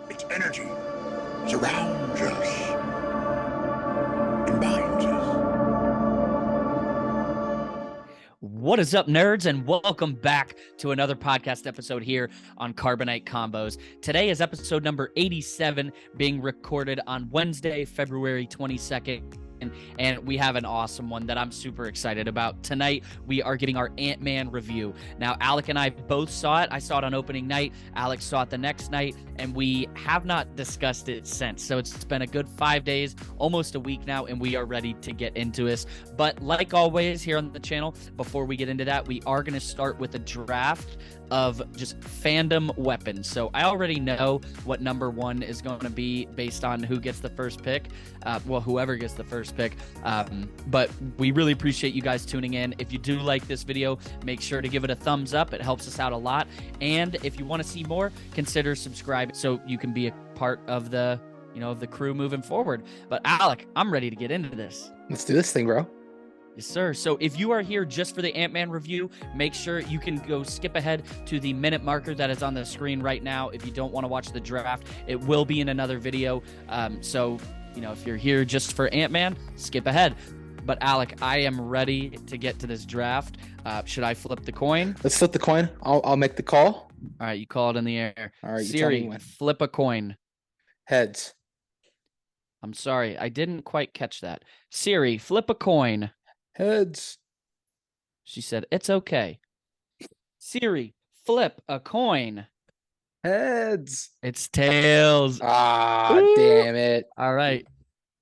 Its energy surrounds us and binds us. What is up, nerds, and welcome back to another podcast episode here on Carbonite Convos. Today is episode number 87, being recorded on Wednesday, February 22nd. And we have an awesome one that I'm super excited about. Tonight, we are getting our Ant Man review. Now, Alec and I both saw it. I saw it on opening night. Alex saw it the next night, and we have not discussed it since. So it's been a good 5 days, almost a week now, and we are ready to get into this. But like always here on the channel, before we get into that, we are going to start with a draft of just fandom weapons. So I already know what number one is going to be based on who gets the first pick. Whoever gets the first pick. But we really appreciate you guys tuning in. If you do like this video, make sure to give it a thumbs up. It helps us out a lot. And if you want to see more, consider subscribing so you can be a part of the, of the crew moving forward. But Alec, I'm ready to get into this. Let's do this thing, bro. Yes, sir. So if you are here just for the Ant-Man review, make sure you can go skip ahead to the minute marker that is on the screen right now. If you don't want to watch the draft, it will be in another video. So, if you're here just for Ant-Man, skip ahead. But Alec, I am ready to get to this draft. Should I flip the coin? Let's flip the coin. I'll make the call. All right, you call it in the air. All right, you Siri, tell me when. flip a coin. Heads. I'm sorry, I didn't quite catch that. Siri, flip a coin. Heads. She said, it's okay. Siri, flip a coin. Heads. It's tails. Ooh. Damn it. All right.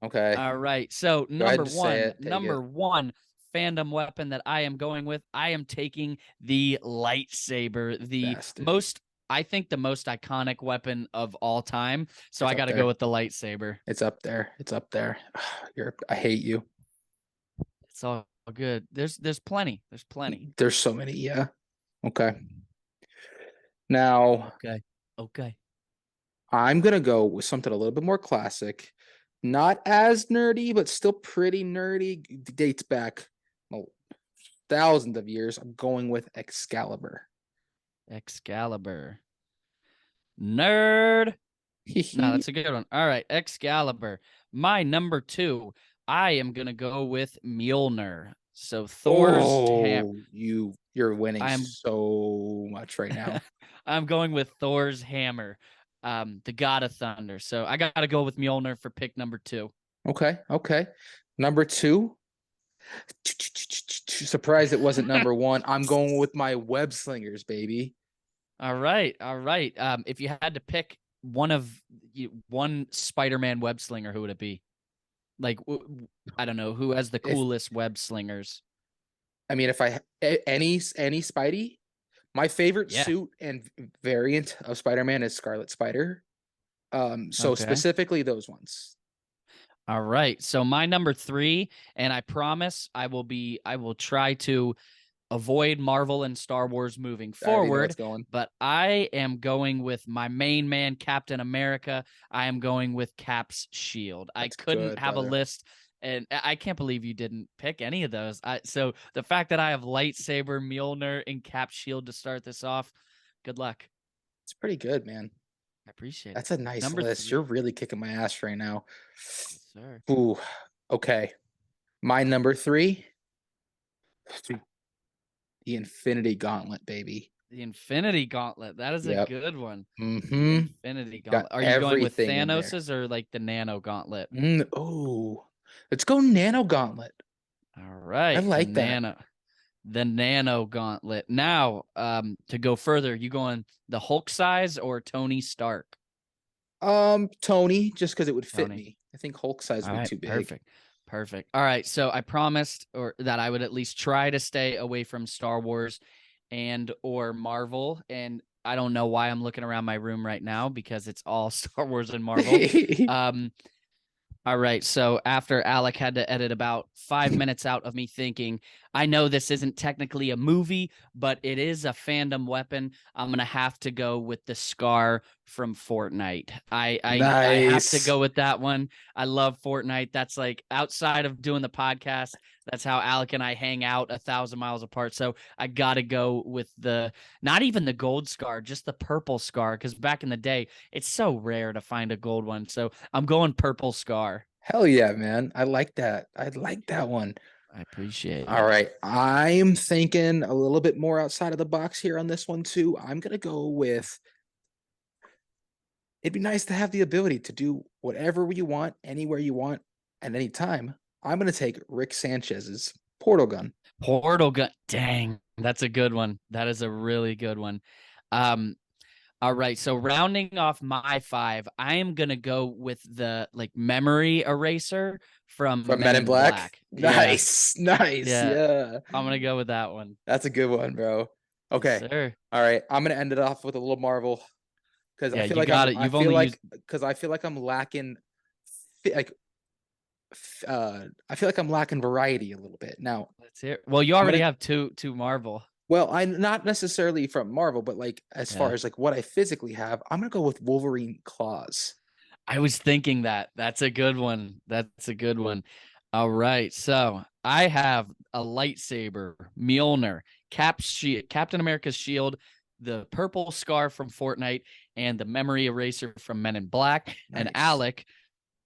Okay. All right. So Go ahead and say it. number one fandom weapon that I am going with, I am taking the lightsaber, the Bastard. I think the most iconic weapon of all time. So It's I got to up there. go with the lightsaber. It's up there. It's up there. I hate you. It's all good. There's plenty. There's plenty. There's so many. Yeah. Okay. Now, Okay. I'm going to go with something a little bit more classic. Not as nerdy, but still pretty nerdy. Dates back thousands of years. I'm going with Excalibur. Excalibur. Nerd. No, that's a good one. All right, Excalibur. My number two, I am going to go with Mjolnir. So Thor's hammer. You're winning so much right now. I'm going with Thor's hammer, the god of thunder. So I got to go with Mjolnir for pick number two. Okay. Number two. Surprised it wasn't number one. I'm going with my web slingers, baby. All right. If you had to pick one Spider-Man web slinger, who would it be? Like, I don't know, who has the coolest web slingers? I mean, if any Spidey, my favorite suit and variant of Spider-Man is Scarlet Spider. Specifically those ones. All right. So my number three, and I promise I will try to avoid Marvel and Star Wars moving forward, but I am going with my main man, Captain America. I am going with Cap's shield. I couldn't have a list, and I can't believe you didn't pick any of those. So the fact that I have lightsaber, Mjolnir, and Cap's shield to start this off, good luck. It's pretty good, man. I appreciate it. That's a nice list. 3. You're really kicking my ass right now. Sir. Ooh, okay. My number three. The Infinity Gauntlet, baby. The Infinity Gauntlet. That is a good one. Mm-hmm. Infinity Gauntlet. Are you going with Thanos's or like the Nano Gauntlet? Let's go Nano Gauntlet. All right. I like that. The Nano Gauntlet. Now, to go further, you going the Hulk size or Tony Stark? Tony, just because it would fit me. I think Hulk size would be too big. Perfect. All right. So I promised that I would at least try to stay away from Star Wars and or Marvel. And I don't know why I'm looking around my room right now because it's all Star Wars and Marvel. All right. So after Alec had to edit about 5 minutes out of me thinking, I know this isn't technically a movie, but it is a fandom weapon. I'm going to have to go with the Scar from Fortnite. I have to Nice. go with that one. I love Fortnite. That's like outside of doing the podcast. That's how Alec and I hang out 1,000 miles apart. So I got to go with not even the gold scar, just the purple scar. Because back in the day, it's so rare to find a gold one. So I'm going purple scar. Hell yeah, man. I like that. I like that one. I appreciate All it. right. I'm thinking a little bit more outside of the box here on this one too. I'm going to go with it'd be nice to have the ability to do whatever you want, anywhere you want, at any time. I'm going to take Rick Sanchez's portal gun. Portal gun. Dang, that's a good one. That is a really good one. All right, so rounding off my 5, I am gonna go with the memory eraser from Men in Black. Yeah, Nice. Nice. yeah. Yeah. I'm gonna go with that one. That's a good one, bro. Okay. Yes, sir. All right. I'm going to end it off with a little Marvel because Yeah, I feel you like got it. You've only used. I feel like I'm lacking like I feel like I'm lacking variety a little bit. Now, Let's hear. Well, you already have two Marvel. well, I'm not necessarily from Marvel, but like as far Yeah. as like what I physically have, I'm gonna go with Wolverine claws. I was thinking that. That's a good one. That's a good one. All right, so I have a lightsaber, Mjolnir, Captain America's shield, the purple scar from Fortnite, and the memory eraser from Men in Black. And Nice. Alec,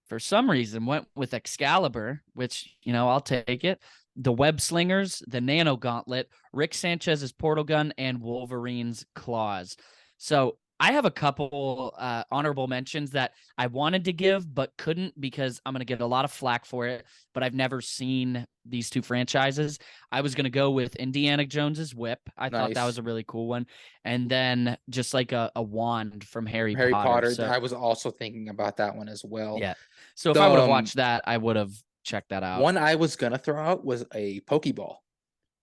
for some reason, went with Excalibur, which, I'll take it. The web slingers, the nano gauntlet, Rick Sanchez's portal gun, and Wolverine's claws. So I have a couple honorable mentions that I wanted to give but couldn't because I'm going to get a lot of flack for it, but I've never seen these two franchises. I was going to go with Indiana Jones's whip. I thought that Nice. was a really cool one. And then just like a wand from Harry Potter. So, I was also thinking about that one as well. yeah. So if I would have watched that, I would have checked that out. One I was gonna throw out was a Pokeball.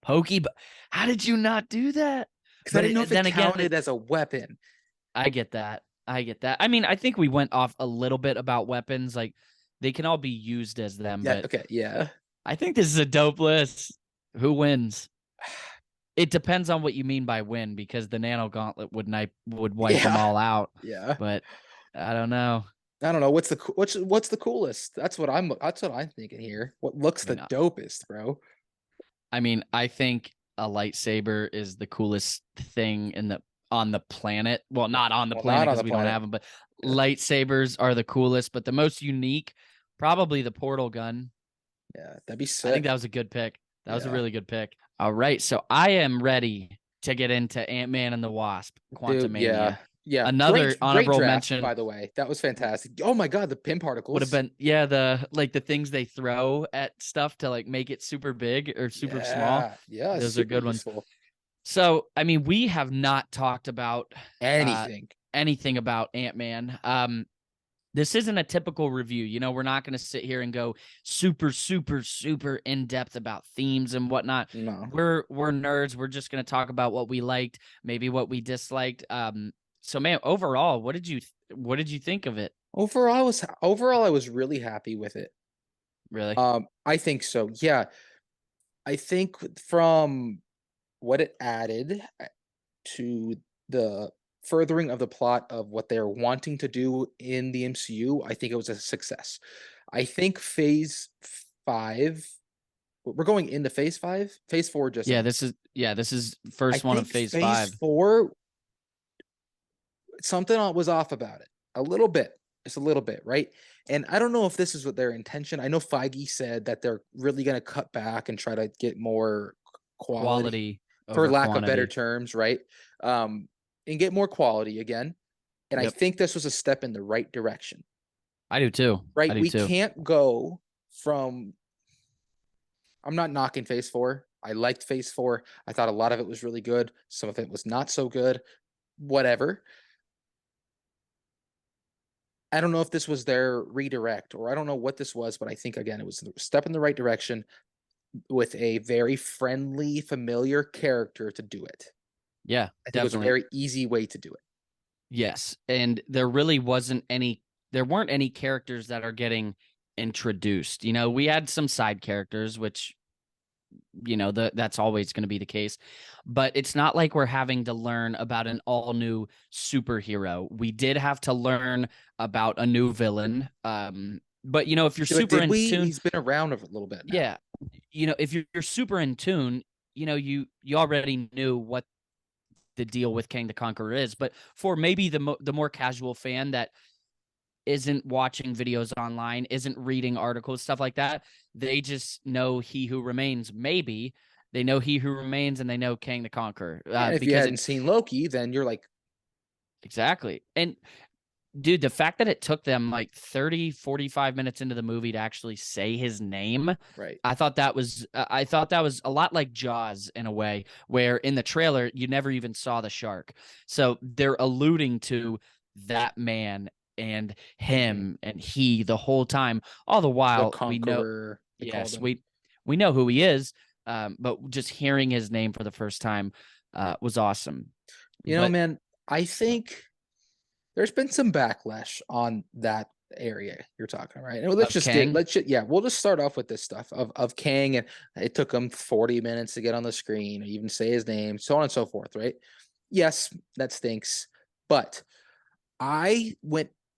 How did you not do that? Because I didn't know if it counted as a weapon. I get that. I mean, I think we went off a little bit about weapons. Like, they can all be used as them. Yeah. But Okay. Yeah. I think this is a dope list. Who wins? It depends on what you mean by win, because the nano gauntlet would wipe them all out. Yeah. But I don't know. What's the coolest? That's what I'm thinking here. What looks the dopest, bro? I mean, I think a lightsaber is the coolest thing on the planet. Well, not on the planet because we don't have them, but lightsabers are the coolest. But the most unique, probably the portal gun. Yeah, that'd be sick. I think that was a good pick. That was a really good pick. All right, so I am ready to get into Ant Man and the Wasp, Quantumania. Yeah. Another honorable mention, by the way. That was fantastic. Oh my god, the pin particles would have been the things they throw at stuff to like make it super big or super small. Yeah, those are good useful ones. So I mean, we have not talked about anything about Ant Man. This isn't a typical review. We're not going to sit here and go super, super, super in depth about themes and whatnot. No, we're nerds. We're just going to talk about what we liked, maybe what we disliked. So man, overall, what did you think of it? Overall, I was really happy with it. Really? I think so. Yeah. I think from what it added to the furthering of the plot of what they're wanting to do in the MCU, I think it was a success. I think phase 5, we're going into phase 5, phase 4 just this is first one of phase 5. Phase 4, something was off about it a little bit, just a little bit, right? And I don't know if this is what their intention. I know Feige said that they're really going to cut back and try to get more quality for lack of better terms, right? And get more quality again. And I think this was a step in the right direction. I do too. Right? We can't go from... I'm not knocking phase 4. I liked phase 4. I thought a lot of it was really good. Some of it was not so good. Whatever. I don't know if this was their redirect, or I don't know what this was, but I think, again, it was a step in the right direction with a very friendly, familiar character to do it. Yeah, I think it was a very easy way to do it. Yes, and there really weren't any characters that are getting introduced. We had some side characters, which that's always going to be the case. But it's not like we're having to learn about an all new superhero. We did have to learn about a new villain. But if you're super in tune, he's been around a little bit now. yeah, if you're super in tune, you already knew what the deal with Kang the Conqueror is. But for maybe the more casual fan that isn't watching videos online, isn't reading articles, stuff like that, they just know He Who Remains. Maybe they know He Who Remains and they know Kang the Conqueror. And if you hadn't seen Loki, then you're like, exactly. And dude, the fact that it took them like 30, 45 minutes into the movie to actually say his name, right? I thought that was a lot like Jaws in a way, where in the trailer you never even saw the shark. So they're alluding to that man and him and he the whole time. All the while we know, yes, we know who he is, but just hearing his name for the first time was awesome. Man, I think there's been some backlash on that area you're talking, right? And we'll just start off with this stuff of Kang, and it took him 40 minutes to get on the screen or even say his name, so on and so forth, right? Yes, that stinks. But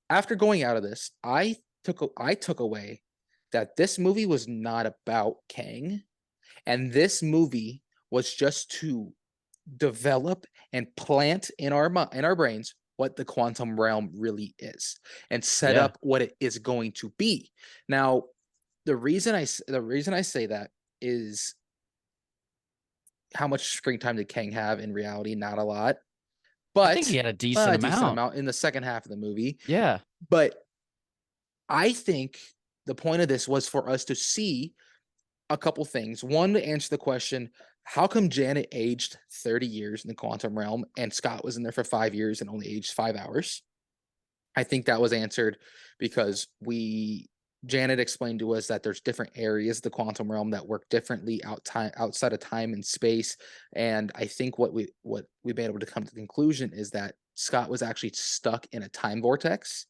after going out of this, I took away that this movie was not about Kang, and this movie was just to develop and plant in our brains what the quantum realm really is and set up what it is going to be. Now, the reason I say that is how much screen time did Kang have in reality? Not a lot. But I think he had a decent amount in the second half of the movie. Yeah. But I think the point of this was for us to see a couple things. One, to answer the question, how come Janet aged 30 years in the quantum realm and Scott was in there for 5 years and only aged 5 hours? I think that was answered because Janet explained to us that there's different areas of the quantum realm that work differently outside of time and space. And I think what we've been able to come to the conclusion is that Scott was actually stuck in a time vortex.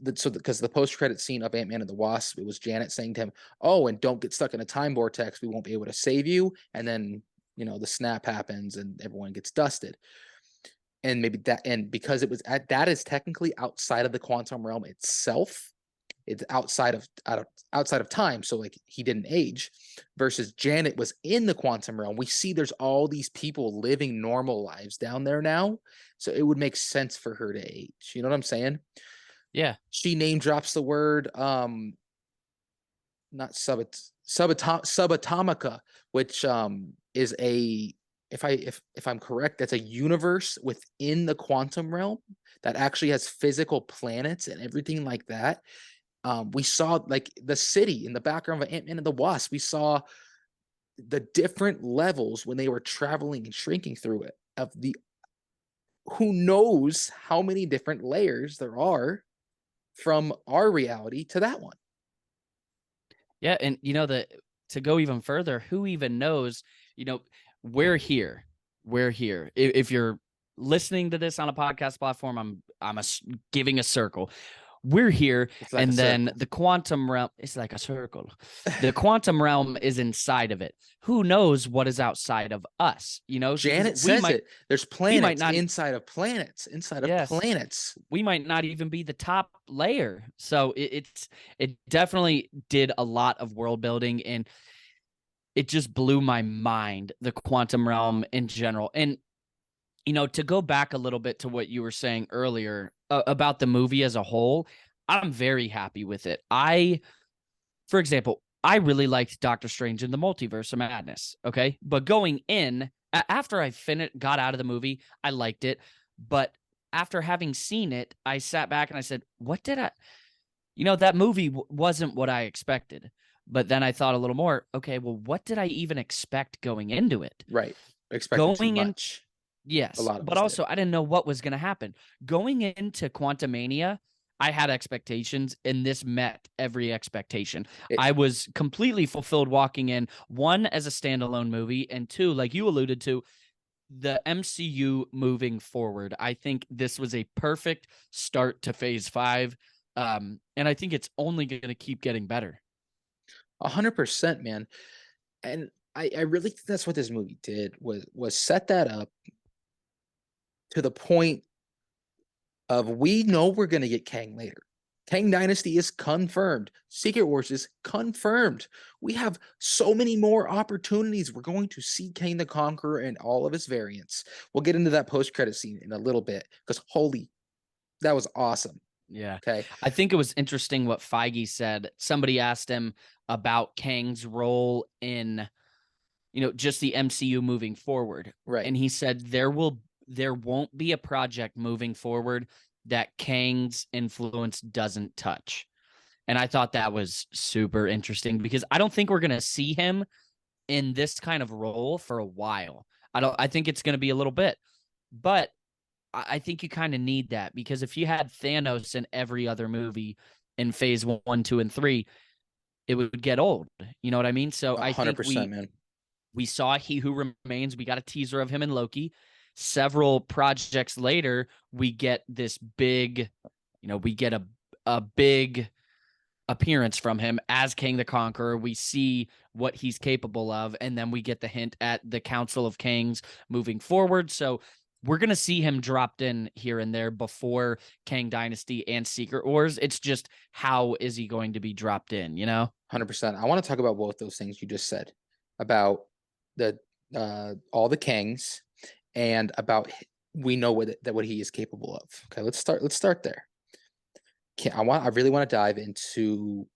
Because the post-credit scene of Ant Man and the Wasp, it was Janet saying to him, "Oh, and don't get stuck in a time vortex. We won't be able to save you." And then the snap happens and everyone gets dusted. And maybe because it was that is technically outside of the quantum realm itself. It's outside of time, so like he didn't age. Versus Janet was in the quantum realm. We see there's all these people living normal lives down there now, so it would make sense for her to age. You know what I'm saying? Yeah. She name drops the word not subatomica, which is if I'm correct, that's a universe within the quantum realm that actually has physical planets and everything like that. We saw like the city in the background of Ant Man and the Wasp. We saw the different levels when they were traveling and shrinking through it of the who knows how many different layers there are from our reality to that one. Yeah, and to go even further, who even knows, we're here. We're here. If you're listening to this on a podcast platform, I'm giving a circle. We're here, like and then circle. The quantum realm is like a circle. The quantum realm is inside of it. Who knows what is outside of us? Janet says it. There's planets inside of planets, planets. We might not even be the top layer. So it definitely did a lot of world building, and it just blew my mind, the quantum realm in general. And to go back a little bit to what you were saying earlier about the movie as a whole, I'm very happy with it. For example, I really liked Doctor Strange in the Multiverse of Madness, okay? But going in, after I got out of the movie, I liked it. But after having seen it, I sat back and I said, what did I... that movie wasn't what I expected. But then I thought a little more, okay, well, what did I even expect going into it? Right. Expecting too much. Yes, but also I didn't know what was going to happen. Going into Quantumania, I had expectations, and this met every expectation. I was completely fulfilled walking in, one, as a standalone movie, and two, like you alluded to, the MCU moving forward. I think this was a perfect start to Phase 5, and I think it's only going to keep getting better. 100%, man. And I really think that's what this movie did was set that up to the point of we know we're gonna get Kang later. Kang Dynasty is confirmed. Secret Wars is confirmed. We have so many more opportunities. We're going to see Kang the Conqueror and all of his variants. We'll get into that post-credit scene in a little bit because that was awesome. Yeah. Okay. I think it was interesting what Feige said. Somebody asked him about Kang's role in, just the MCU moving forward. Right. And he said there won't be a project moving forward that Kang's influence doesn't touch. And I thought that was super interesting because I don't think we're going to see him in this kind of role for a while. I think it's going to be a little bit, but I think you kind of need that because if you had Thanos in every other movie in phase 1, 2, and 3, it would get old. You know what I mean? So I think 100%, man. we saw He Who Remains. We got a teaser of him in Loki. Several projects later, we get this big, we get a big appearance from him as King the Conqueror. We see what he's capable of, and then we get the hint at the Council of Kings moving forward. So we're going to see him dropped in here and there before Kang Dynasty and Secret Wars. It's just how is he going to be dropped in, 100%. I want to talk about both those things you just said about the all the Kangs and about we know what he is capable of. Okay, let's start there. I really want to dive into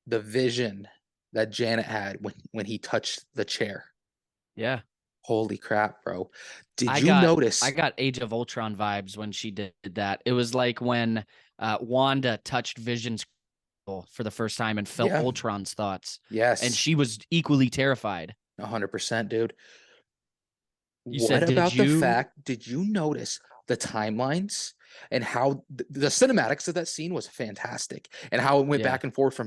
the vision that Janet had when he touched the chair. Yeah. Holy crap, bro. Did you notice? I got Age of Ultron vibes when she did that. It was like when Wanda touched Vision's for the first time and felt Ultron's thoughts. Yes. And she was equally terrified. 100%, dude. Did you notice the timelines and how the cinematics of that scene was fantastic and how it went back and forth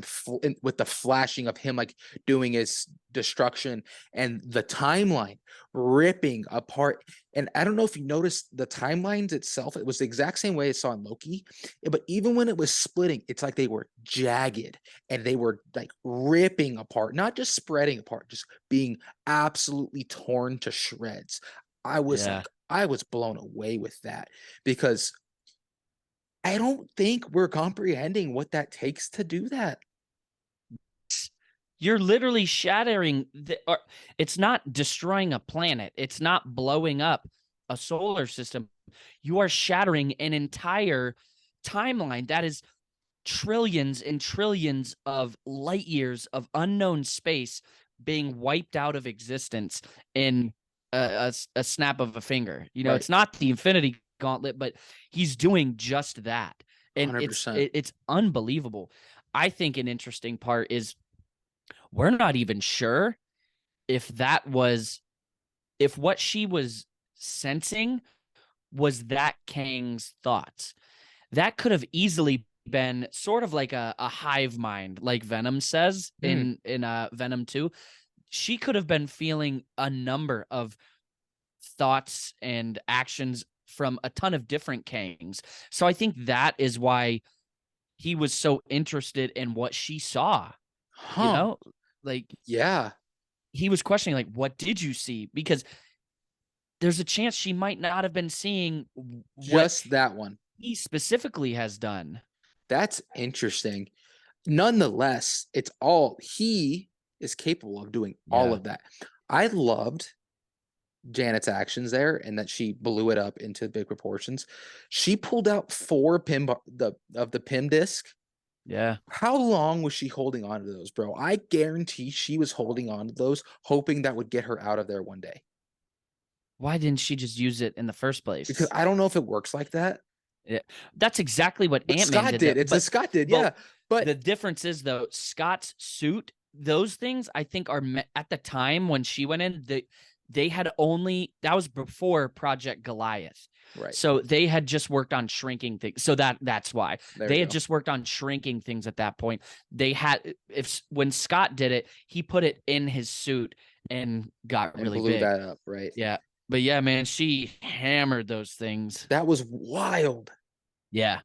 with the flashing of him like doing his destruction and the timeline ripping apart. And I don't know if you noticed the timelines itself, it was the exact same way I saw in Loki, but even when it was splitting, it's like they were jagged and they were like ripping apart, not just spreading apart, just being absolutely torn to shreds. I was blown away with that because I don't think we're comprehending what that takes to do that. You're literally shattering it's not destroying a planet. It's not blowing up a solar system. You are shattering an entire timeline that is trillions and trillions of light years of unknown space being wiped out of existence in a snap of a finger. Right. It's not the Infinity Gauntlet, but he's doing just that. And 100%. it's unbelievable. I think an interesting part is we're not even sure if what she was sensing was that Kang's thoughts. That could have easily been sort of like a hive mind, like Venom says in Venom 2. She could have been feeling a number of thoughts and actions from a ton of different Kangs. So I think that is why he was so interested in what she saw. He was questioning, like, what did you see? Because there's a chance she might not have been seeing just that one he specifically has done. That's interesting. Nonetheless, he is capable of doing all of that. I loved Janet's actions there and that she blew it up into big proportions. She pulled out 4 of the Pym disc. Yeah. How long was she holding on to those, bro? I guarantee she was holding on to those, hoping that would get her out of there one day. Why didn't she just use it in the first place? Because I don't know if it works like that. Yeah, that's exactly what Ant Man did. Scott did, yeah. But the difference is, though, Scott's suit, those things I think are at the time when she went in, they had only, that was before Project Goliath. Right. So they had just worked on shrinking things. So that's why they had just worked on shrinking things at that point. They had, when Scott did it, he put it in his suit and got really blew big. that up, right? Yeah. But yeah, man, she hammered those things. That was wild. Yeah.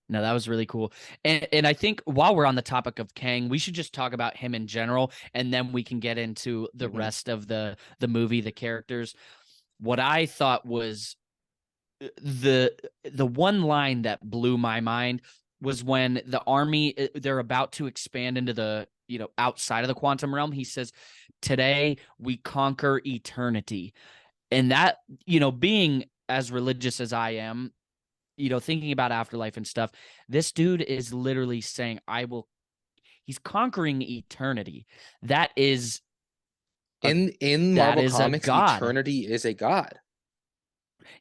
No, that was really cool. And I think while we're on the topic of Kang, we should just talk about him in general, and then we can get into the Mhm. rest of the movie, the characters. What I thought was the one line that blew my mind was when the army, they're about to expand into the, outside of the quantum realm. He says, "Today we conquer eternity." And that, being as religious as I am, thinking about afterlife and stuff, this dude is literally saying, he's conquering eternity. That is In that Marvel is a Comics, god. eternity is a god.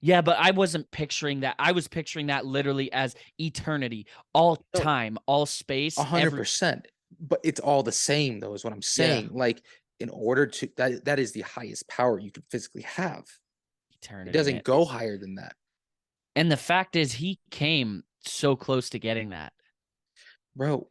Yeah, but I wasn't picturing that. I was picturing that literally as eternity, all No, time, all space, every 100%. But it's all the same, though, is what I'm yeah, saying. Like, in order to that is the highest power you could physically have. It eternity, man. doesn't go higher than that. And the fact is, he came so close to getting that. Bro,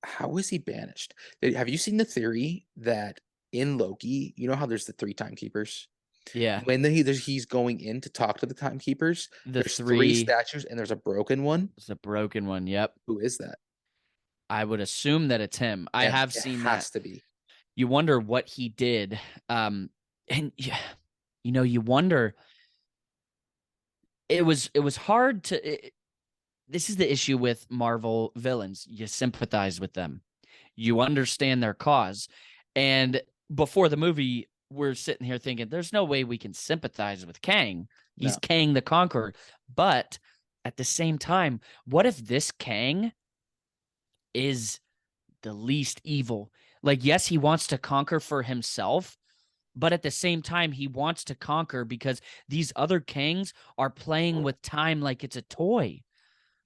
how is he banished? Have you seen the theory that in Loki, you know how there's the three timekeepers? Yeah, He's going in to talk to the timekeepers, the there's three three statues and there's a broken one. is a broken one. Yep, Who is that? I would assume that it's him. I have It seen that. has to be. You wonder what he did, and yeah, you wonder. It was hard to. This is the issue with Marvel villains. You sympathize with them. You understand their cause. And before the movie, we're sitting here thinking, there's no way we can sympathize with Kang. He's No. Kang the Conqueror. But at the same time, what if this Kang is the least evil? Like, yes, he wants to conquer for himself, but at the same time, he wants to conquer because these other Kangs are playing with time like it's a toy.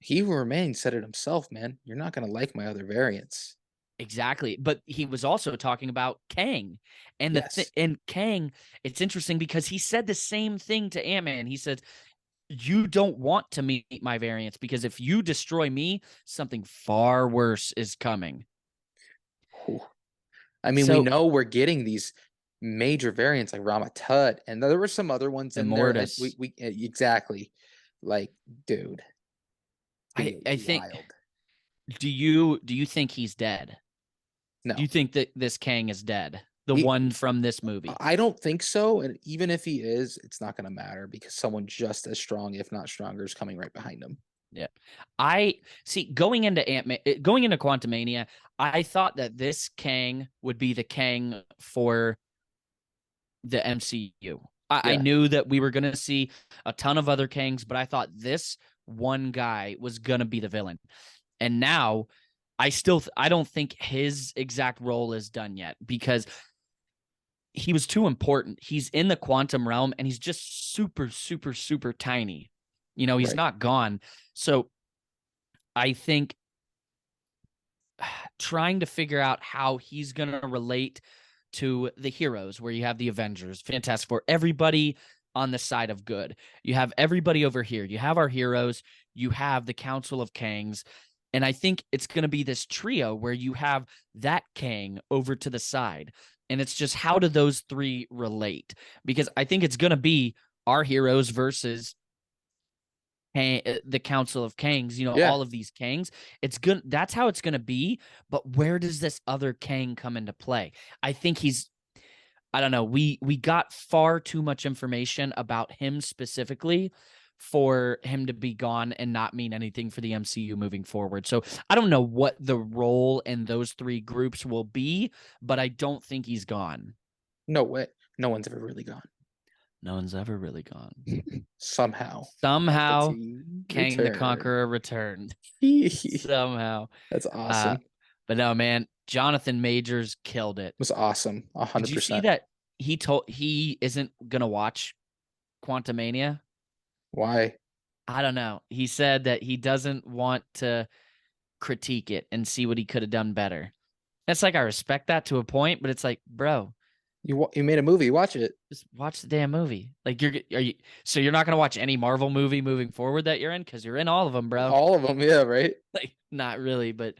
He Who Remains said it himself, man. You're not gonna like my other variants. Exactly. But he was also talking about Kang. And Yes. and Kang, it's interesting because he said the same thing to Ant-Man. He said, "You don't want to meet my variants because if you destroy me, something far worse is coming." Whew. I mean, we So, know we're getting these major variants like Rama Tut, and there were some other ones in there. And Immortus. we exactly, like, dude, it's gonna I be think, wild. do you think he's dead? Do No, you think that this Kang is dead? The he. one from this movie? I don't think so. And even if he is, it's not gonna matter because someone just as strong, if not stronger, is coming right behind him. Yeah. I see going into Ant-Man, going into Quantumania, I thought that this Kang would be the Kang for the MCU. I Yeah, knew that we were going to see a ton of other Kangs, but I thought this one guy was going to be the villain. And now I don't think his exact role is done yet because he was too important. He's in the quantum realm and he's just super, super, super tiny. He's right. not gone. So I think trying to figure out how he's going to relate to the heroes, where you have the Avengers, Fantastic Four, everybody on the side of good. You have everybody over here. You have our heroes. You have the Council of Kangs. And I think it's going to be this trio where you have that Kang over to the side. And it's just, how do those three relate? Because I think it's going to be our heroes versus the Council of Kangs, Yeah. all of these Kangs. It's good. That's how it's going to be. But where does this other Kang come into play? I think I don't know. We got far too much information about him specifically for him to be gone and not mean anything for the MCU moving forward. So I don't know what the role in those three groups will be, but I don't think he's gone. No way. No one's ever really gone. No one's ever really gone. Somehow. Somehow, Palpatine Kang the returned. Conqueror returned. Somehow. That's awesome. But no, man, Jonathan Majors killed it. It was awesome. Did you see 100%. that he isn't gonna watch Quantumania? Why? I don't know. He said that he doesn't want to critique it and see what he could have done better. That's like, I respect that to a point, but it's like, bro, You made a movie. Watch it. just watch the damn movie. Like, so you're not gonna watch any Marvel movie moving forward that you're in, because you're in all of them, bro. All of them. Yeah, right? Like, not really, but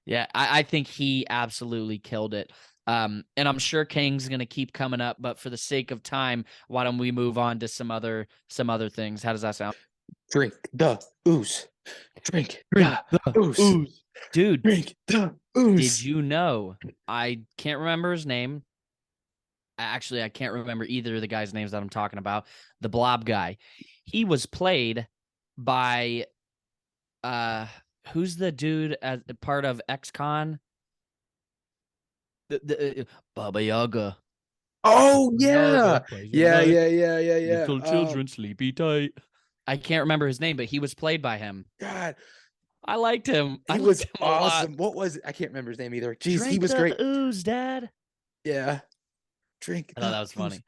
yeah, I think he absolutely killed it. And I'm sure Kang's gonna keep coming up, but for the sake of time, why don't we move on to some other things? How does that sound? Drink the ooze. Drink Drink the the ooze. ooze. Dude, Drink the ooze. did you know? I can't remember his name. Actually, I can't remember either of the guys' names that I'm talking about. The blob guy. He was played by who's the dude as part of X-Con? The Baba Yaga. Oh Baba yeah. Yaga plays Yeah, Alec. yeah. Little children sleepy tight. I can't remember his name, but he was played by him. God, I liked him. I he liked was him a lot. awesome. What was it? I can't remember his name either. Jeez, he Drink was the great. ooze, Dad. Yeah. Drink I thought the that was ooze. funny.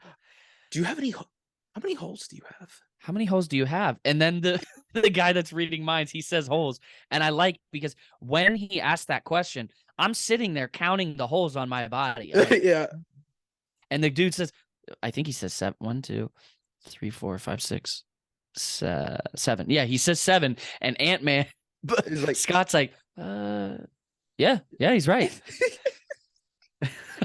Do you have any? How many holes do you have? How many holes do you have? And then the the guy that's reading minds, he says holes. And I like because when he asked that question, I'm sitting there counting the holes on my body. I'm like, Yeah. and the dude says, I think he says 7, 1, 2, 3, 4, 5, 6, 7. Yeah, he says 7. And Ant Man, He's like, Scott's like, yeah, he's right.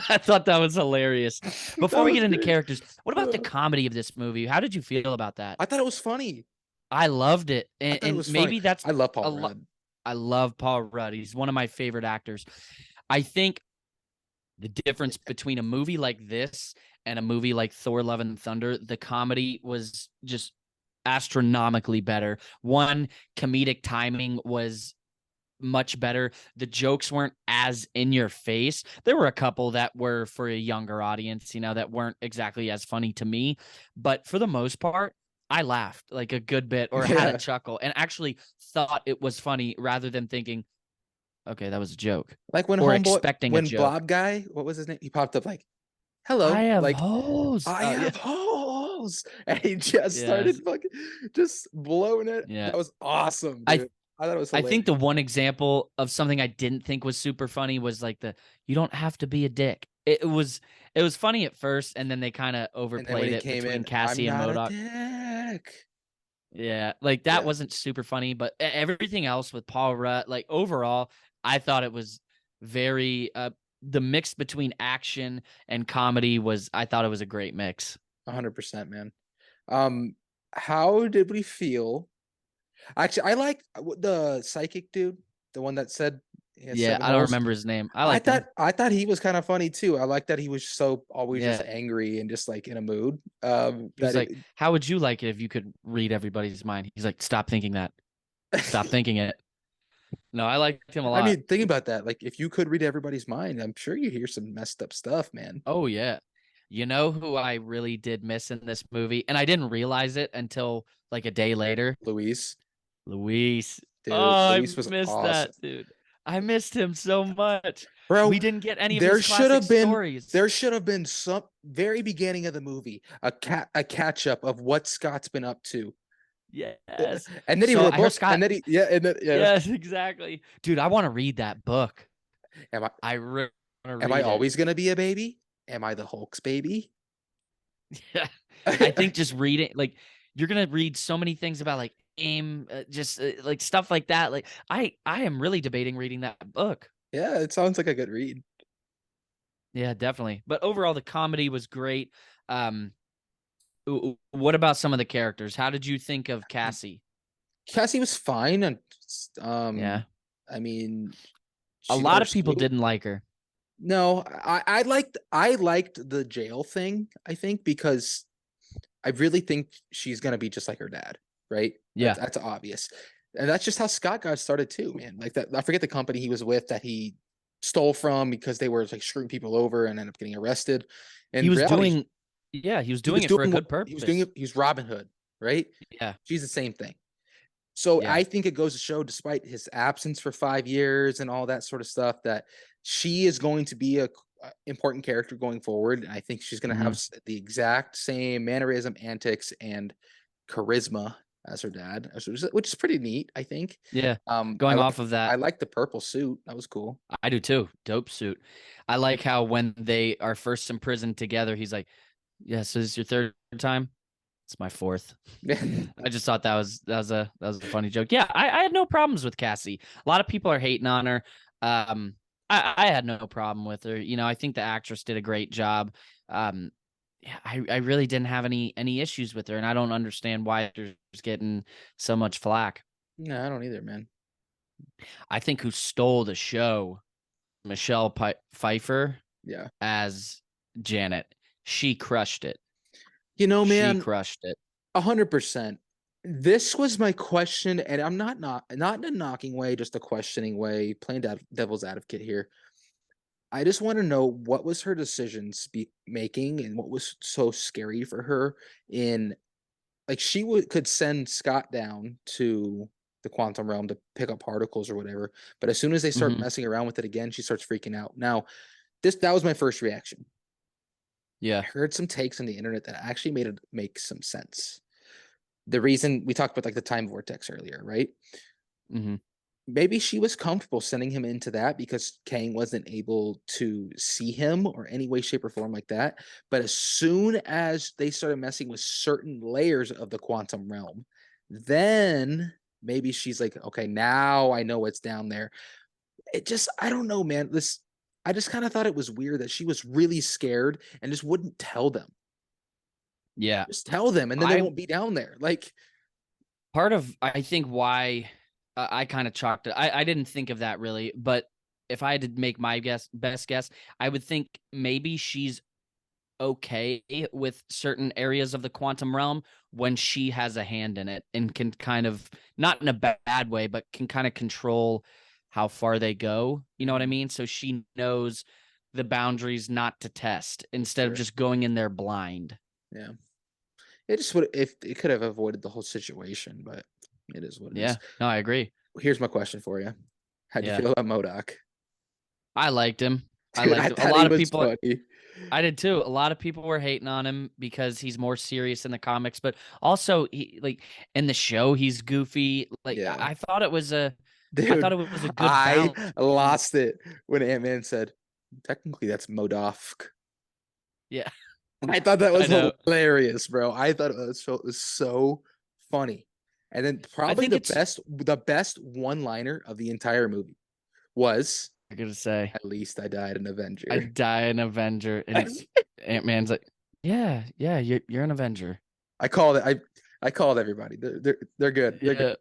I thought that was hilarious. Before we get into characters, what about the comedy of this movie? How did you feel about that? I thought it was funny. I loved it. I And, thought it and was maybe funny. that's I love a Paul lo- Rudd. I love Paul Rudd. He's one of my favorite actors. I think the difference between a movie like this and a movie like Thor: Love and Thunder, the comedy was just astronomically better. One, comedic timing was much better. The jokes weren't as in your face. There were a couple that were for a younger audience, that weren't exactly as funny to me. But for the most part, I laughed like a good bit or had Yeah. a chuckle and actually thought it was funny rather than thinking, okay, that was a joke. Like when Or homeboy, expecting a when joke. Blob guy, what was his name? He popped up like, "Hello, I have like hoes. I Oh, have holes," and he just Yes. started fucking just blowing it. Yeah. That was awesome, I dude. I thought it was I hilarious. think the one example of something I didn't think was super funny was like you don't have to be a dick. It was funny at first, and then they kind of And then when overplayed he it came between in, Cassie I'm and not a MODOK. dick. Yeah, like that Yeah. wasn't super funny, but everything else with Paul Rudd, like overall, I thought it was very the mix between action and comedy I thought it was a great mix. 100%, man. How did we feel? Actually, I like the psychic dude, the one that said he has Yeah, 7 I don't holes. remember his name. I liked him. I thought he was kind of funny too. I like that he was so always just Yeah. angry and just like in a mood. He was like, how would you like it if you could read everybody's mind? He's like, stop thinking that. Stop thinking it. No, I liked him a lot. I mean, think about that. Like, if you could read everybody's mind, I'm sure you hear some messed up stuff, man. Oh, yeah. You know who I really did miss in this movie? And I didn't realize it until like a day later. Luis, Luis. dude, Oh, Luis I was missed awesome, that, dude. I missed him so much. bro. We didn't get any of There his should classic have been stories. there should have been some very beginning of the movie a catch up of what Scott's been up to. Yes. And then he So wrote a I heard book. Scott. And then Yes, exactly. Dude, I want to read that book. Am I really want to am read I it. always gonna be a baby? Am I the Hulk's baby? Yeah. I think just reading, like, you're gonna read so many things about like aim, like stuff like that. Like, I am really debating reading that book. Yeah, it sounds like a good read. Yeah, definitely. But overall, the comedy was great. What about some of the characters? How did you think of Cassie? Cassie was fine, and Yeah, I mean, a she lot of works people little. didn't like her. No, I liked the jail thing, I think, because I really think she's gonna be just like her dad, right? Yeah. That's obvious. And that's just how Scott got started too, man. Like that, I forget the company he was with that he stole from because they were like screwing people over and ended up getting arrested. And He was reality, doing, yeah, he was doing it for a good he was doing purpose. it, he was Robin Hood, right? Yeah, She's the same thing. So yeah. I think it goes to show, despite his absence for 5 years and all that sort of stuff, that she is going to be a important character going forward. And I think she's going to have the exact same mannerism, antics, and charisma as her dad, which is pretty neat, I think. Yeah. I Going off of I that, like the purple suit. That was cool. I do too. Dope suit. I like how when they are first imprisoned together, he's like, "Yeah, so this is your third time? It's my fourth." I just thought that was a funny joke. Yeah, I had no problems with Cassie. A lot of people are hating on her. I had no problem with her. I think the actress did a great job. Yeah, I really didn't have any issues with her, and I don't understand why she's getting so much flack. No, I don't either, man. I think who stole the show, Michelle Pfeiffer Yeah. as Janet. She crushed it. You know, She man, crushed it. 100%. This was my question, and I'm not in a knocking way, just a questioning way, playing devil's advocate here. I just want to know what was her decisions making and what was so scary for her in like she could send Scott down to the quantum realm to pick up particles or whatever, but as soon as they start Mhm. messing around with it again, she starts freaking out. Now, that was my first reaction. I Yeah. heard some takes on the internet that actually made it make some sense. The reason we talked about like the time vortex earlier, right? Mhm. Maybe she was comfortable sending him into that because Kang wasn't able to see him or any way, shape, or form like that. But as soon as they started messing with certain layers of the quantum realm, then maybe she's like, okay, now I know what's down there. I don't know, man. I just kind of thought it was weird that she was really scared and just wouldn't tell them. Yeah. Just tell them, and then they I won't be down there. Like, part of I think why I kind of chalked it. I didn't think of that really, but if I had to make my best guess, I would think maybe she's okay with certain areas of the quantum realm when she has a hand in it and can kind of, not in a bad way, but can kind of control how far they go. You know what I mean? So she knows the boundaries not to test instead of sure, just going in there blind. yeah. It just would if it could have avoided the whole situation, but it is what it is. Yeah, no, I agree. Here's my question for you. How'd you Yeah, feel about MODOK? I liked him. I Dude, liked I him. A thought he lot of was people, funny. I did too. A lot of people were hating on him because he's more serious in the comics, but also he like in the show he's goofy. Like Yeah. I thought Dude, it was a good I balance between, lost it when Ant-Man said, technically that's MODOK. yeah, I thought that I was know. hilarious, bro. I thought it was so funny. And then I probably think it's the best one-liner of the entire movie was, I gotta say at least I died an I Avenger. die an Avenger, and Ant-Man's like, yeah, you're an Avenger. I called it. I called everybody. They're good. They're Yeah, good.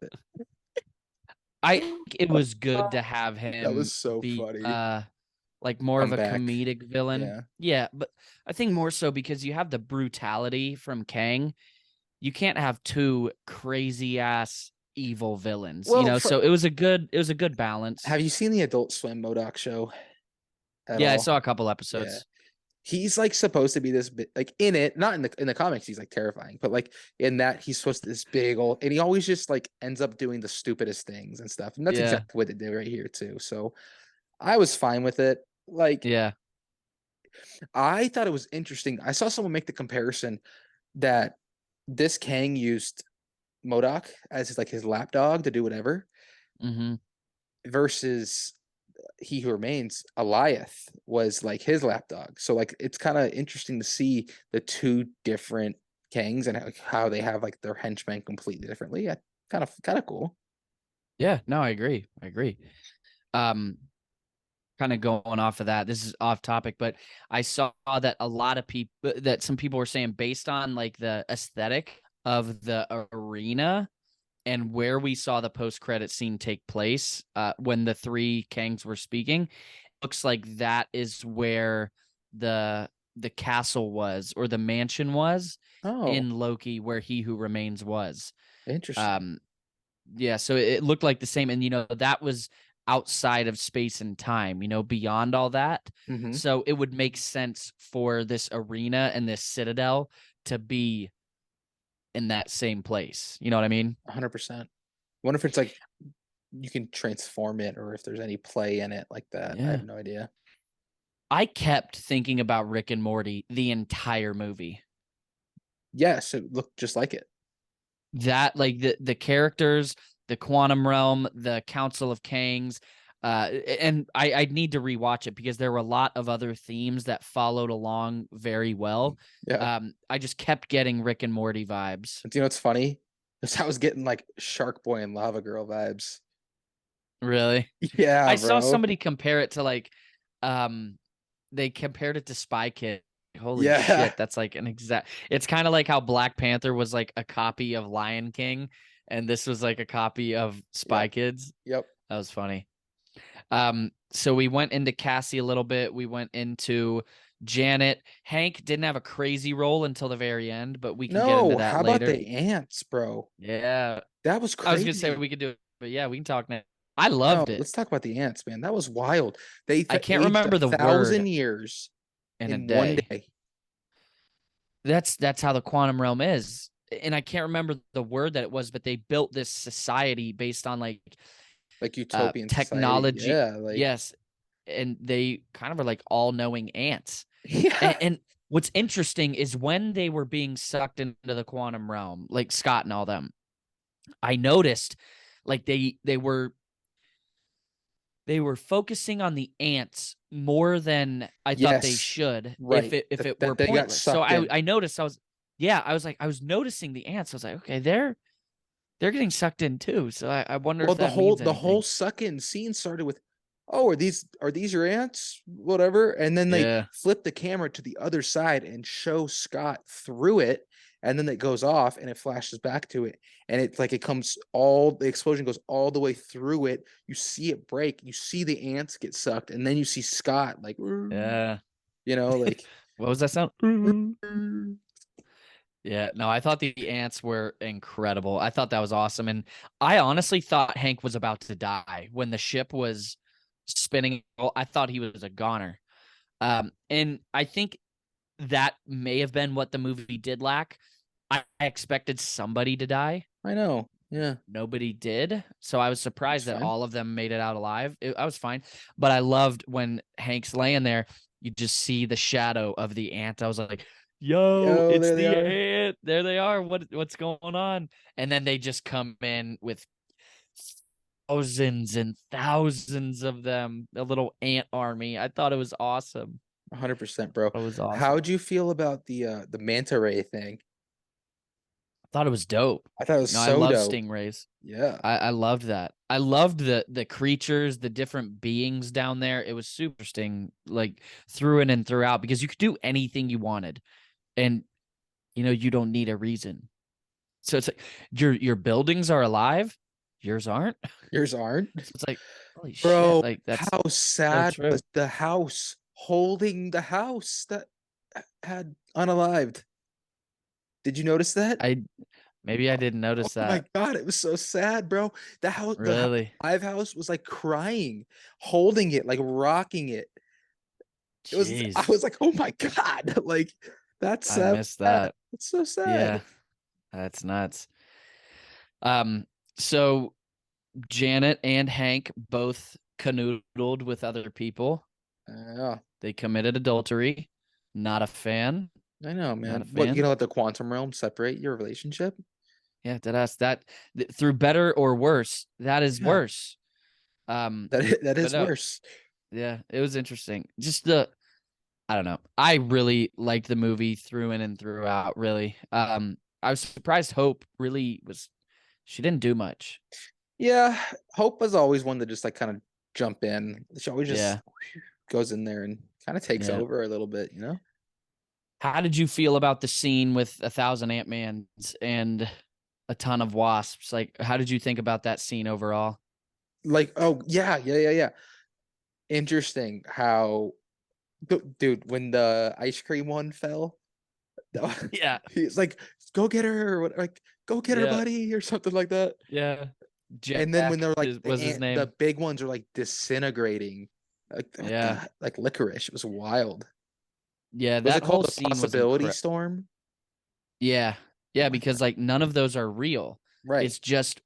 I think it was good to have That was him so be funny. like more of Come a back. comedic villain. Yeah. Yeah, but I think more so because you have the brutality from Kang. You can't have two crazy ass evil villains, Well, so it was a good balance. have you seen the Adult Swim MODOK show at Yeah, I all? saw a couple Yeah. episodes. He's like supposed to be this bit like in it, not in the comics, he's like terrifying, but like in that he's supposed to this big old and he always just like ends up doing the stupidest things and stuff. And that's Yeah. exactly what they did right here too. So I was fine with it. Like Yeah. I thought it was interesting. I saw someone make the comparison that this Kang used MODOK as his lapdog to do whatever Mhm. versus He Who Remains, Eliath was like his lapdog. So like it's kind of interesting to see the two different Kangs and how they have like their henchmen completely differently. Yeah, kind of cool. Yeah, no, I agree. I agree. Um kind of going off of that. This is off topic, but I saw that a lot of people that some people were saying based on like the aesthetic of the arena and where we saw the post-credit scene take place when the three Kangs were speaking, looks like that is where the castle was or the mansion was Oh, in Loki where He Who Remains was. interesting. Um yeah, so it looked like the same, and that was outside of space and time, beyond all that. Mm-hmm. So it would make sense for this arena and this citadel to be in that same place. You know what I mean? 100%. Wonder if it's like you can transform it or if there's any play in it like that. I Yeah. have no idea. I kept thinking about Rick and Morty the entire movie. Yes, it looked just like it. That like the characters, the quantum realm, the Council of Kangs, and I'd need to rewatch it because there were a lot of other themes that followed along very well. Yeah. I just kept getting Rick and Morty vibes. Do you know what's funny? Because I was getting like Shark Boy and Lava Girl vibes. Really? Yeah, I saw bro. somebody compare it to like they compared it to Spy Kid. Holy Yeah. shit, that's like an exact. It's kind of like how Black Panther was like a copy of Lion King, and this was like a copy of Spy Yep. Kids. Yep. That was funny. So we went into Cassie a little bit. We went into Janet. Hank didn't have a crazy role until the very end, but we can get into No, that how about later. the ants, bro? Yeah. That was I was gonna say crazy. we could do it, but yeah, we can talk now. I No, loved it. let's talk about the ants, man. That was wild. They I can't aged remember the word 1,000 years in a in one day. day. That's how the quantum realm is. And I can't remember the word that it was, but they built this society based on like Utopian society. technology. Yeah, Yes. And they kind of are like all-knowing ants. yeah. And what's interesting is when they were being sucked into the quantum realm, like Scott and all them, I noticed like they were focusing on the ants more than I thought they Yes, should right. if it were That they got pointless. So sucked in. I noticed I was noticing the ants. I was like, okay, they're getting sucked in too. So I wonder Well, if that means the whole anything. suck-in scene started with, "Oh, are these your ants? Whatever." And then they Yeah. flip the camera to the other side and show Scott through it, and then it goes off and it flashes back to it, and the explosion goes all the way through it. You see it break, you see the ants get sucked, and then you see Scott like, Yeah. like What was that sound? Yeah, no, I thought the ants were incredible. I thought that was awesome. And I honestly thought Hank was about to die when the ship was spinning. I thought he was a goner. And I think that may have been what the movie did lack. I expected somebody to die. I know. Yeah. Nobody did. So I was surprised That's that fine. all of them made it out alive. I was fine. But I loved when Hank's laying there, you just see the shadow of the ant. I was like, yo, it's There they the are. ant. There they are. What's going on? And then they just come in with thousands and thousands of them, a little ant army. I thought it was awesome. 100%, bro. It was awesome. How'd you feel about the manta ray thing? I thought it was dope. I thought it was No, I so love dope. stingrays. Yeah. I loved that. I loved the creatures, the different beings down there. It was super interesting, like through in and throughout, because you could do anything you wanted, and you don't need a reason. So it's like your buildings are alive, yours aren't. Yours aren't. So it's like, holy Bro, shit! Like that's how so sad true. was the house holding the house that had unalived? Did you notice that? Maybe I didn't Oh notice my that. God, it was so sad, bro. The Really? live house was like crying, holding it, like rocking it. I Jeez, was like, oh my God, like that's I sad. missed that. It's so Yeah, sad. that's nuts. So Janet and Hank both canoodled with other people. Yeah, They committed adultery. Not a fan. I know, Not man. a What, you fan. gonna let the quantum realm separate your relationship? Yeah, that through better or worse. That is Yeah, worse. that But is no, worse. yeah, it was interesting. Just I don't know. I really liked the movie through in and throughout. Really. I was surprised. Hope really was. She didn't do much. Yeah, Hope was always one that just like kind of jump in. She always just Yeah, goes in there and kind of takes yeah. over a little bit, you know? How did you feel about the scene with 1,000 Ant-Mans and a ton of wasps? Like, how did you think about that scene overall? Like, oh yeah. Interesting how, dude, when the ice cream one fell, Yeah, he's like, "Go get her," or what, like, "Go get her, yeah, buddy," or something like that. yeah. And then when Jack they're like was his the name. big ones are like disintegrating, like what Yeah, the, like licorice. It was wild. yeah. Was That it called whole the scene was possibility incredible. storm? Yeah, Oh yeah. my God. Because like none of those are real. Right. It's just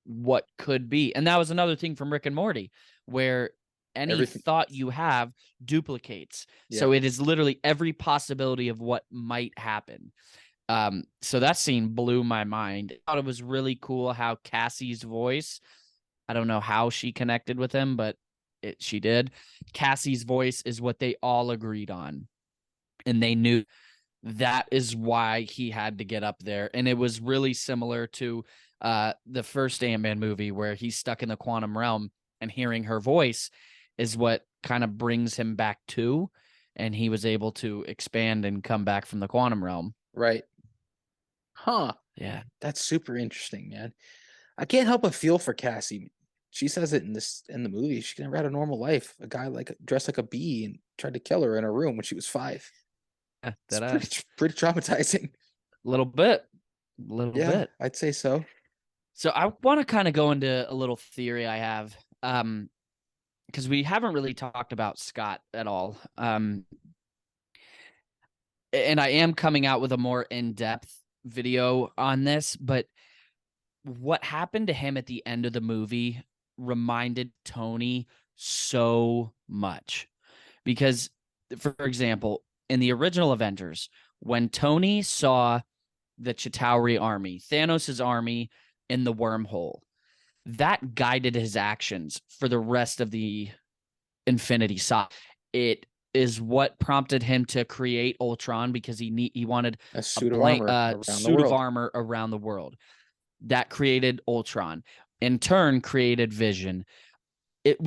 what could be, and that was another thing from Rick and Morty, where any Everything. thought you have duplicates. Yeah. So it is literally every possibility of what might happen. So that scene blew my mind. I thought it was really cool how Cassie's voice, I don't know how she connected with him, but she did. Cassie's voice is what they all agreed on. And they knew that is why he had to get up there. And it was really similar to the first Ant-Man movie where he's stuck in the quantum realm and hearing her voice is what kind of brings him back to. And he was able to expand and come back from the quantum realm. Right. Huh. Yeah. That's super interesting, man. I can't help but feel for Cassie. she says it in the movie. She never had a normal life. A guy dressed like a bee and tried to kill her in her room when she was 5. Yeah, It's that pretty traumatizing. little bit, little Yeah, bit. I'd say so. So I want to kind of go into a little theory I have, because we haven't really talked about Scott at all. And I am coming out with a more in-depth video on this, but what happened to him at the end of the movie reminded Tony so much. Because, for example, in the original Avengers, when Tony saw the Chitauri army, Thanos' army in the wormhole, that guided his actions for the rest of the Infinity Saga. It is what prompted him to create Ultron, because he wanted A suit of armor around the suit of world. armor around the world. That created Ultron, in turn created Vision. It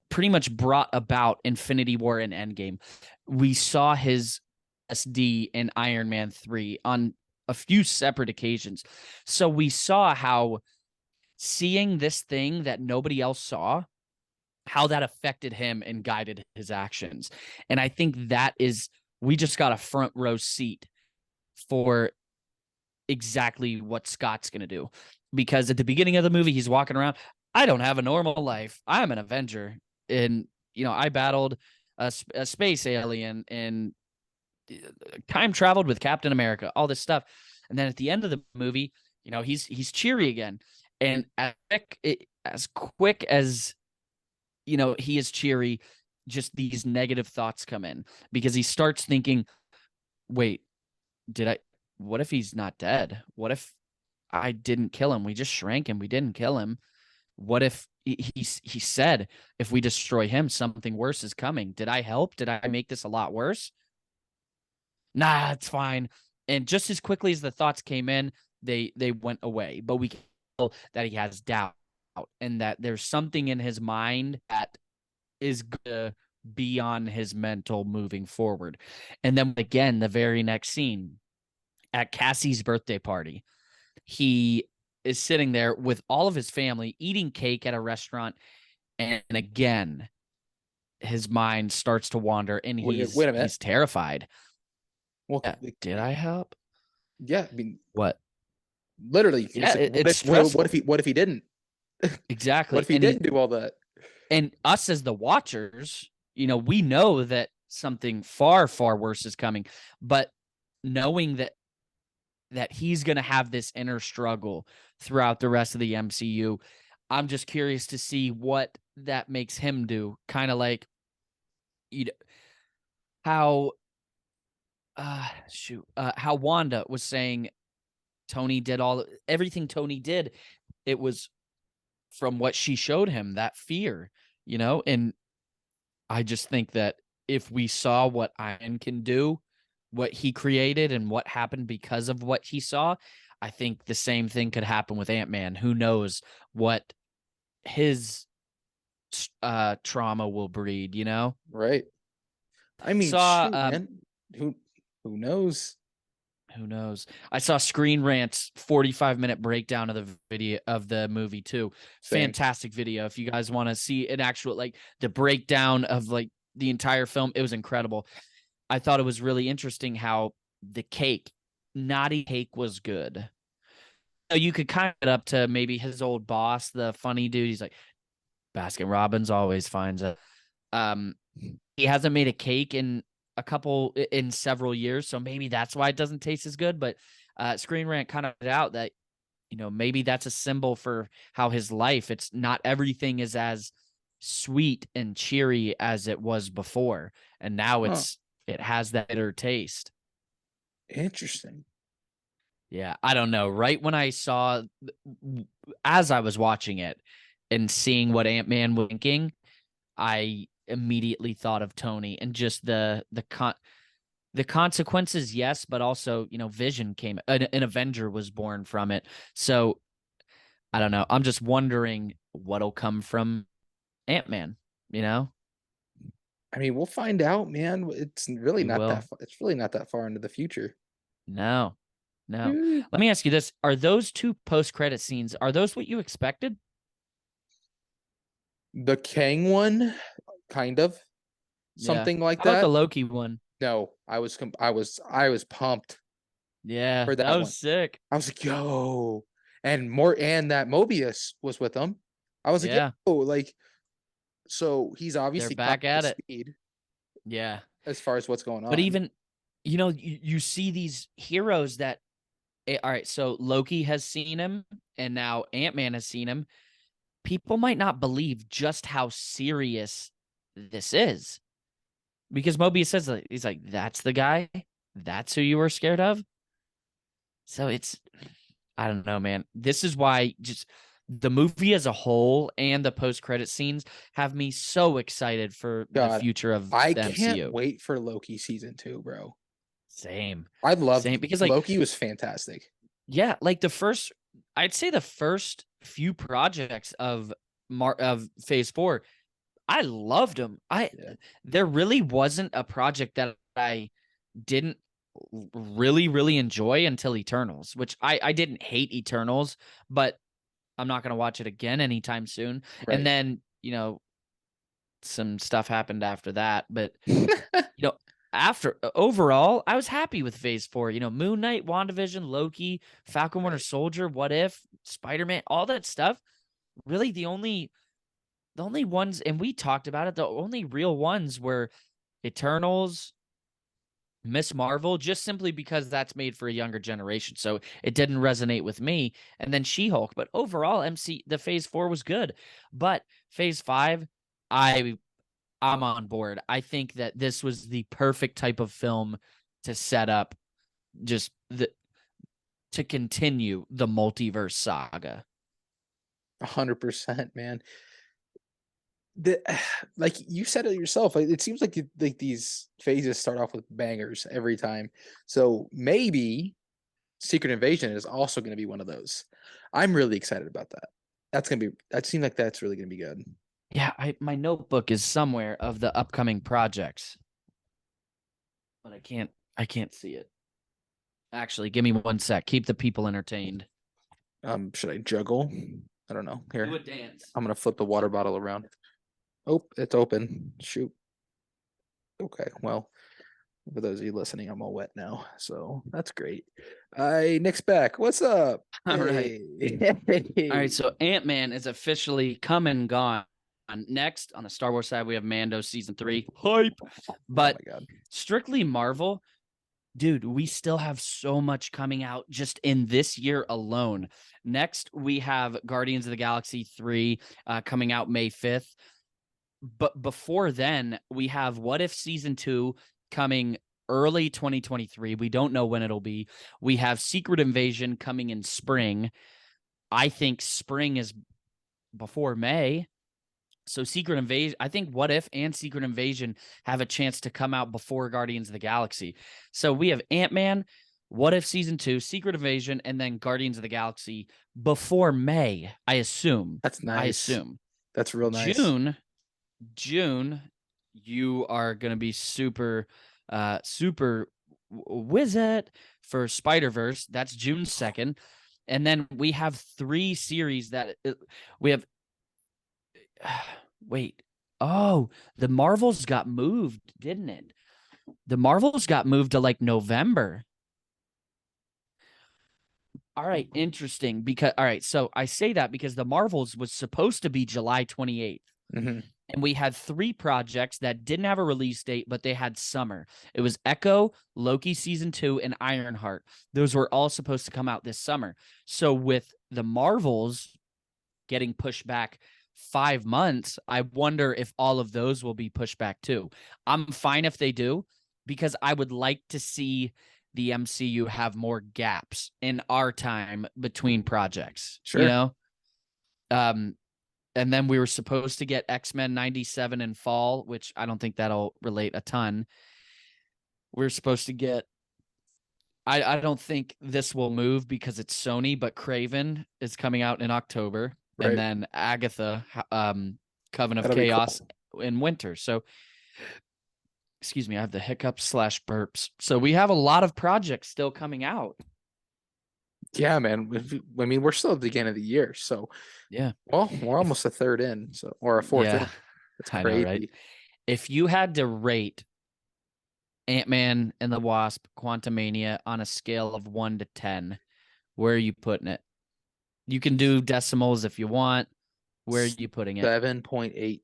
pretty much brought about Infinity War and Endgame. We saw his SD in Iron Man 3 on a few separate occasions. So we saw how seeing this thing that nobody else saw, how that affected him and guided his actions. And I think we just got a front row seat for exactly what Scott's going to do. Because at the beginning of the movie, he's walking around, I don't have a normal life. I'm an Avenger. And, I battled a space alien and time traveled with Captain America, all this stuff. And then at the end of the movie, he's cheery again. And as quick as, he is cheery, just these negative thoughts come in, because he starts thinking, wait, what if he's not dead? What if I didn't kill him? We just shrank him. We didn't kill him. What if he said, if we destroy him, something worse is coming? Did I help? Did I make this a lot worse? Nah, it's fine. And just as quickly as the thoughts came in, they went away. But we can tell that he has doubt, and that there's something in his mind that is going to be on his mental moving forward. And then again, the very next scene, at Cassie's birthday party, he is sitting there with all of his family eating cake at a restaurant, and again his mind starts to wander, and Wait a minute. he's terrified. Well, did I help? Yeah, I mean, what? Literally, Yeah, it's what if he didn't? Exactly. What if he didn't do all that? And us as the watchers, we know that something far, far worse is coming, but knowing that he's going to have this inner struggle throughout the rest of the MCU, I'm just curious to see what that makes him do. Kind of like, how Wanda was saying Tony did everything Tony did. It was from what she showed him, that fear, and I just think that if we saw what Iron can do, what he created and what happened because of what he saw, I think the same thing could happen with Ant Man. Who knows what his trauma will breed, Right. I mean, shoot, man. Who knows? Who knows? I saw Screen Rant's 45-minute breakdown of the video of the movie too. Same. Fantastic video. If you guys want to see an actual, the breakdown of the entire film, it was incredible. I thought it was really interesting how the naughty cake was good. You could kind of get up to maybe his old boss, the funny dude. He's like, Baskin Robbins always finds it. He hasn't made a cake in several years, so maybe that's why it doesn't taste as good. But Screen Rant kind of put out that maybe that's a symbol for how his life, it's not everything is as sweet and cheery as it was before, and now it has that bitter taste. Interesting. Yeah, I don't know. Right when I saw, as I was watching it and seeing what Ant-Man was thinking, I immediately thought of Tony and just the consequences, yes, but also, Vision came, an Avenger was born from it. So I don't know. I'm just wondering what'll come from Ant-Man, I mean, we'll find out, man. It's really We will. It's really not that far into the future. No. Let me ask you this. Are those two post-credit scenes, are those what you expected? The Kang one, kind of Yeah. something like How about the that. Loki one? No, I was pumped Yeah, for that that was one. sick. I was like, yo, and that Mobius was with them. I was like, Yeah, yo, like, so he's they're obviously caught back up to at it. speed Yeah. as far as what's going But on. even, you see these heroes that, all right, so Loki has seen him and now Ant-Man has seen him. People might not believe just how serious this is because Mobius says, he's like, that's the guy. That's who you were scared of. So I don't know, man. This is why just the movie as a whole and the post-credit scenes have me so excited for the God, future of I the can't MCU. wait for Loki season 2, bro. Same. I loved Same. Because, like, Loki was fantastic. yeah, like I'd say the first few projects of Phase 4, I loved them. Yeah. There really wasn't a project that I didn't really, really enjoy until Eternals, which I didn't hate Eternals, but I'm not going to watch it again anytime soon. Right. And then, some stuff happened after that. But, after overall, I was happy with Phase 4. Moon Knight, WandaVision, Loki, Falcon Winter Soldier, What If, Spider-Man, all that stuff. Really, the only ones, and we talked about it, the only real ones were Eternals, Miss Marvel, just simply because that's made for a younger generation. So it didn't resonate with me. And then She-Hulk. But overall, the Phase 4 was good. But Phase 5, I'm on board. I think that this was the perfect type of film to set up to continue the multiverse saga. 100%, man. Like you said it yourself, it seems like these phases start off with bangers every time. So maybe Secret Invasion is also going to be one of those. I'm really excited about that. That seems like that's really going to be good. Yeah, my notebook is somewhere of the upcoming projects, but I can't see it. Actually, give me one sec. Keep the people entertained. Should I juggle? I don't know. Here, Do a dance. I'm gonna flip the water bottle around. Oh, it's open. Shoot. Okay, well, for those of you listening, I'm all wet now, so that's great. Nick's back. What's up? All right. Hey. All right, so Ant-Man is officially come and gone. Next, on the Star Wars side, we have Mando Season 3. Hype! But Oh my God. strictly Marvel, dude, we still have so much coming out just in this year alone. Next, we have Guardians of the Galaxy 3 coming out May 5th. But before then, we have What If Season 2 coming early 2023. We don't know when it'll be. We have Secret Invasion coming in spring. I think spring is before May. So Secret Invasion, I think What If and Secret Invasion have a chance to come out before Guardians of the Galaxy. So we have Ant-Man, What If Season 2, Secret Invasion, and then Guardians of the Galaxy before May, I assume. That's nice. I assume. That's real nice. June, you are going to be super wizard for Spider-Verse. That's June 2nd. And then we have 3 series that we have. Wait. Oh, the Marvels got moved, didn't it? The Marvels got moved to like November. All right, interesting. All right, so I say that because the Marvels was supposed to be July 28th. Mm-hmm. And we had 3 projects that didn't have a release date, but they had summer. It was Echo, Loki Season 2, and Ironheart. Those were all supposed to come out this summer. So with the Marvels getting pushed back 5 months, I wonder if all of those will be pushed back too. I'm fine if they do, because I would like to see the MCU have more gaps in our time between projects. Sure. And then we were supposed to get X-Men 97 in fall, which I don't think that'll relate a ton. We're supposed to get, I don't think this will move because it's Sony, but Craven is coming out in October. Right. And then Agatha, Coven of That'll be Chaos cool. in winter. So, excuse me, I have the hiccups / burps. So we have a lot of projects still coming out. Yeah, man. I mean, we're still at the beginning of the year, so Yeah. well, we're almost a third in, so or a fourth in. Yeah. It's I know, right? crazy. If you had to rate Ant Man and the Wasp Quantumania on a scale of 1 to 10, where are you putting it? You can do decimals if you want. Where are you putting it? 7.8.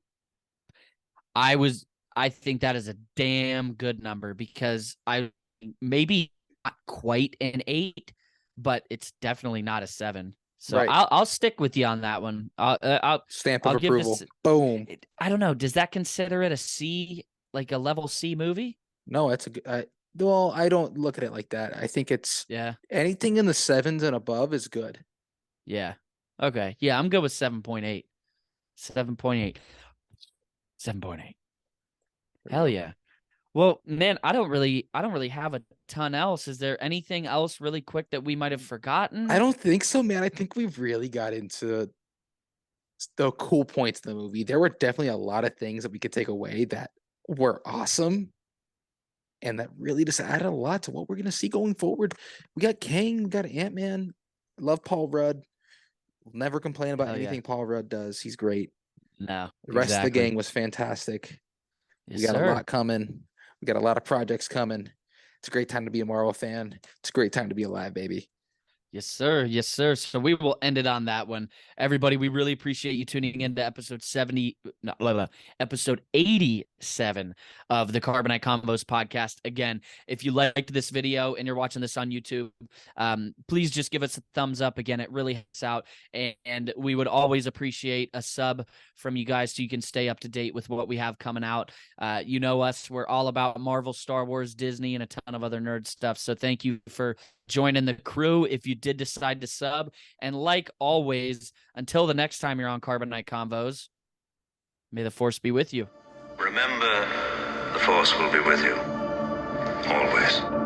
I think that is a damn good number because I maybe not quite an 8, but it's definitely not a 7. So Right. I'll stick with you on that one. Stamp of I'll give approval. this. Boom. I don't know. Does that consider it a C, like a level C movie? No, that's a good. Well, I don't look at it like that. I think it's Yeah. anything in the sevens and above is good. Yeah. Okay. Yeah, I'm good with 7.8. 7.8. 7.8. Hell yeah. Well, man, I don't really have a ton else. Is there anything else really quick that we might have I forgotten? don't think so, man. I think we've really got into the cool points in the movie. There were definitely a lot of things that we could take away that were awesome and that really just added a lot to what we're going to see going forward. We got Kang, we got Ant-Man. Love Paul Rudd. We'll never complain about Hell yeah. anything Paul Rudd does. He's great. No. The rest of the Exactly. gang was fantastic. Yes, We got a sir. lot coming. We got a lot of projects coming. It's a great time to be a Marvel fan. It's a great time to be alive, baby. Yes, sir. Yes, sir. So we will end it on that one. Everybody, we really appreciate you tuning in to episode 70, no, episode 87 of the Carbonite Convos podcast. Again, if you liked this video and you're watching this on YouTube, please just give us a thumbs up. Again, it really helps out. And we would always appreciate a sub from you guys so you can stay up to date with what we have coming out. You know us, we're all about Marvel, Star Wars, Disney, and a ton of other nerd stuff. So thank you for joining the crew if you did decide to sub. And like always, until the next time you're on Carbonite Convos, may the Force be with you. Remember, the Force will be with you. Always.